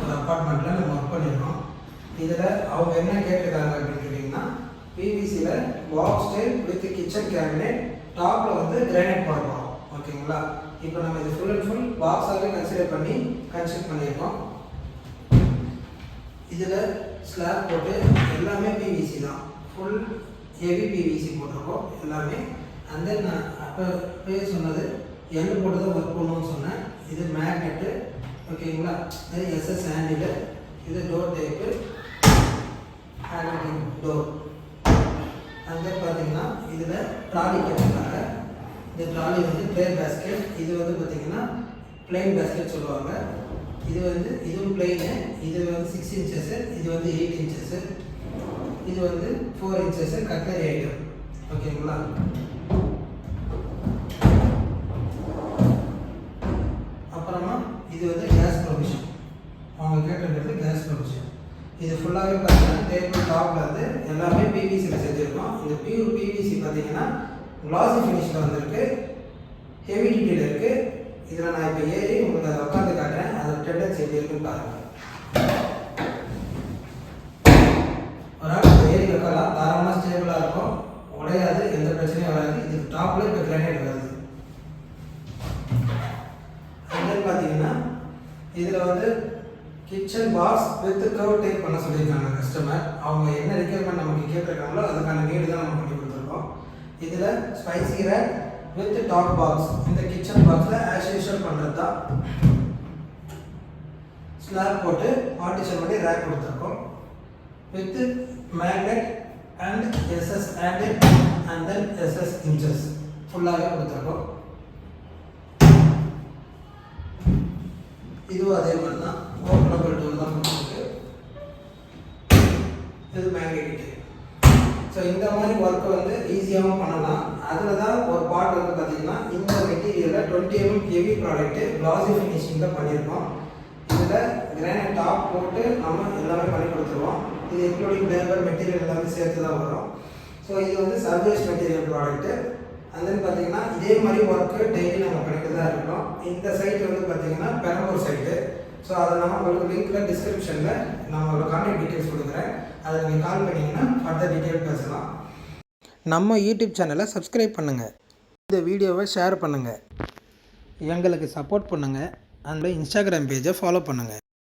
ஒரு அப்பார்ட்மெண்ட்டில் நம்ம ஒர்க் பண்ணியிருக்கோம். இதில் அவங்க என்ன கேட்டிருக்காங்க அப்படின்னு கேட்டிங்கன்னா, பிவிசியில் box tile with kitchen cabinet டாப்பில் வந்து கிரானைட் போட போகிறோம். ஓகேங்களா? இப்போ நம்ம இது ஃபுல் அண்ட் ஃபுல் பாக்ஸாகவே கன்சிடர் பண்ணி கன்ஸ்ட்ரக்ட் பண்ணியிருக்கோம். இதில் ஸ்லாப் போட்டு எல்லாமே பிவிசி தான், ஃபுல் ஹெவி பிவிசி போட்டிருக்கோம் எல்லாமே. அந்த நான் அப்போவே சொன்னது எண்ணு போட்டு தான் ஒர்க் பண்ணணும்னு சொன்னேன். இது மேக்னெட்டு, ஓகேங்களா? இது எஸ்எஸ் ஹேண்டில், இது டோர் டைப்பு, ஹேண்டில் டோர். அங்கே பார்த்தீங்கன்னா இதில் ட்ராலி கட்டிருக்காங்க. இந்த ட்ராலி வந்து ட்ரே பேஸ்கெட், இது வந்து பார்த்தீங்கன்னா பிளெயின் பேஸ்கெட் சொல்லுவாங்க. இது வந்து இதுவும் பிளெயினு, இது வந்து 6 இன்ச்சஸ், இது வந்து 8 இன்ச்சஸ், இது வந்து 4 இன்ச்சஸ் கட்லரி ஐட்டம். ஓகேங்களா? அப்புறமா இது வந்து கேஸ் ப்ரொவிஷன், அவங்க கேட்டிருக்கிறது கேஸ் ப்ரொவிஷன். இது ஃபுல்லாகவே பார்த்தீங்கன்னா டேபிள் டாப்பில் வந்து எல்லாமே பிவிசியில் செஞ்சுருக்கோம். இந்த பியூர் பிவிசி பார்த்தீங்கன்னா கிளாசி ஃபினிஷில் வந்திருக்கு, ஹெவி டியூட்டியில் இருக்குது. இதில் நான் இப்போ ஏறி உங்களுக்கு அதை உட்காந்து காட்டுறேன், அதோட டெண்டன்சி எப்படி இருக்குன்னு பாருங்கள். ஒரு நாள் ஏறி வைக்கலாம், தாராளமாக ஸ்டேபிளாக இருக்கும், உடையாது, எந்த பிரச்சனையும் வராது. இது டாப்பில் இப்போ கிரானைட் வருது. அதுன்னு பார்த்தீங்கன்னா இதில் வந்து kitchen box with curve type பண்ண சொல்லியிருக்காங்க கஸ்டமர். அவங்க என்ன ரெக்யர்மெண்ட் நமக்கு கேட்டிருக்காங்களோ அதுக்கான நீடு தான் நம்ம பண்ணி கொடுத்துருக்கோம். இதில் spicy rack with top box, இந்த கிச்சன் பாக்ஸில் ஆஸ் யூஷுவல் பண்ணுறது தான். ஸ்லாப் போட்டு பார்ட்டிஷன் பண்ணி ரேக் கொடுத்துருக்கோம் with magnet and SS handle and then SS inches ஃபுல்லாகவே கொடுத்துருக்கோம். இதுவும் அதே மாதிரி தான், ஓப்பனபிள் டோர் தான் கொடுத்துருக்கு. இது மேக்னெட். ஸோ இந்த மாதிரி ஒர்க்கை வந்து ஈஸியாகவும் பண்ணலாம். அதில் தான் ஒரு பார்ட் வந்து பார்த்திங்கன்னா இந்த மெட்டீரியலில் 20 mm ஹெவி ப்ராடக்ட்டு கிளாசி ஃபினிஷிங் தான் பண்ணியிருக்கோம். இதில் கிரானைட் டாப் போட்டு நம்ம எல்லாமே பண்ணி கொடுத்துருவோம். இது இன்க்ளூடிங் லேபர் மெட்டீரியல் எல்லாமே சேர்த்து தான் வரும். ஸோ இது வந்து சர்வீஸ் மெட்டீரியல் ப்ராடக்ட்டு. அதுன்னு பார்த்தீங்கன்னா இதே மாதிரி ஒர்க்கு டெய்லி நம்ம பண்ணிட்டு தான் இருக்கிறோம். இந்த சைட் வந்து பார்த்தீங்கன்னா பெரம்பூர் சைட்டு. ஸோ அதை நம்ம உங்களுக்கு லிங்க்கில் டிஸ்கிரிப்ஷனில் நான் உங்களுக்கு கான்டாக்ட் டீட்டெயில்ஸ் கொடுக்குறேன். அதை நீங்கள் கால் பண்ணிங்கன்னா ஃபர்தர் டீட்டெயில் பேசலாம். நம்ம யூடியூப் சேனலை சப்ஸ்கிரைப் பண்ணுங்கள், இந்த வீடியோவை ஷேர் பண்ணுங்கள், எங்களுக்கு சப்போர்ட் பண்ணுங்கள், அண்ட் இன்ஸ்டாகிராம் பேஜை ஃபாலோ பண்ணுங்கள்.